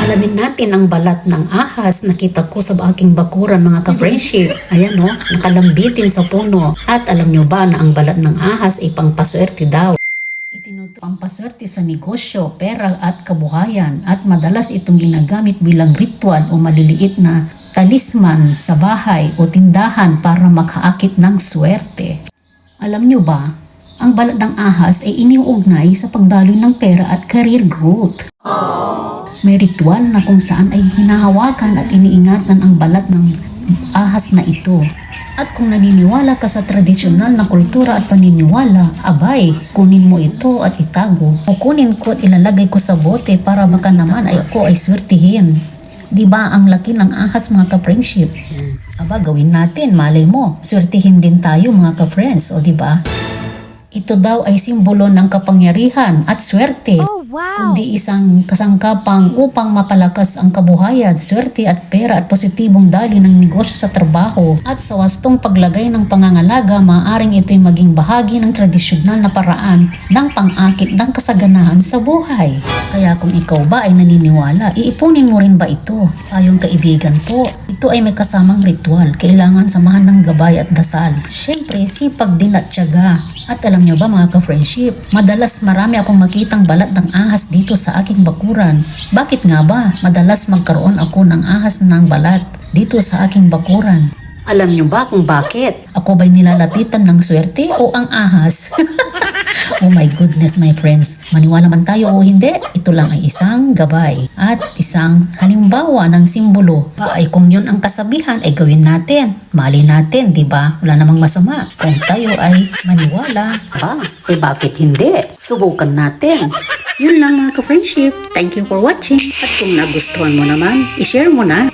Alamin natin ang balat ng ahas. Nakita ko sa aking bakuran mga ka-friendship. Ayan o, nakalambitin sa puno. At alam nyo ba na ang balat ng ahas ay pangpaswerte daw? Itinuto pampaswerte sa negosyo, pera at kabuhayan. At madalas itong ginagamit bilang ritual o maliliit na talisman sa bahay o tindahan para makaakit ng swerte. Alam nyo ba, ang balat ng ahas ay iniuugnay sa pagdaloy ng pera at career growth. May ritual na kung saan ay hinahawakan at iniingatan ang balat ng ahas na ito. At kung naniniwala ka sa tradisyonal na kultura at paniniwala, abay, kunin mo ito at itago. O kunin ko at ilalagay ko sa bote para baka naman ay ako ay swertihin. Diba ang laki ng ahas mga ka-friendship? Aba, gawin natin, malay mo, swertihin din tayo mga ka-friends, o diba? Ito daw ay simbolo ng kapangyarihan at swerte. Kundi isang kasangkapang upang mapalakas ang kabuhayan, swerte at pera at positibong daloy ng negosyo sa trabaho. At sa wastong paglagay ng pangangalaga, maaaring ito'y maging bahagi ng tradisyonal na paraan ng pang-akit ng kasaganahan sa buhay. Kaya kung ikaw ba ay naniniwala, iipunin mo rin ba ito? Ayong kaibigan po, ito ay may kasamang ritual. Kailangan samahan ng gabay at dasal. Siyempre, sipag din at tiyaga. At alam nyo ba mga ka-friendship, madalas marami akong makitang balat ng ahas dito sa aking bakuran. Bakit nga ba? Madalas magkaroon ako ng ahas ng balat dito sa aking bakuran. Alam nyo ba kung bakit? Ako ba'y nilalapitan ng swerte o ang ahas? Oh my goodness my friends, maniwala man tayo o hindi, ito lang ay isang gabay at isang halimbawa ng simbolo. Ay kung yun ang kasabihan ay gawin natin, mali natin, di ba? Wala namang masama. Kung tayo ay maniwala, bakit hindi? Subukan natin. Yun lang mga ka-friendship. Thank you for watching. At kung nagustuhan mo naman, i-share mo na.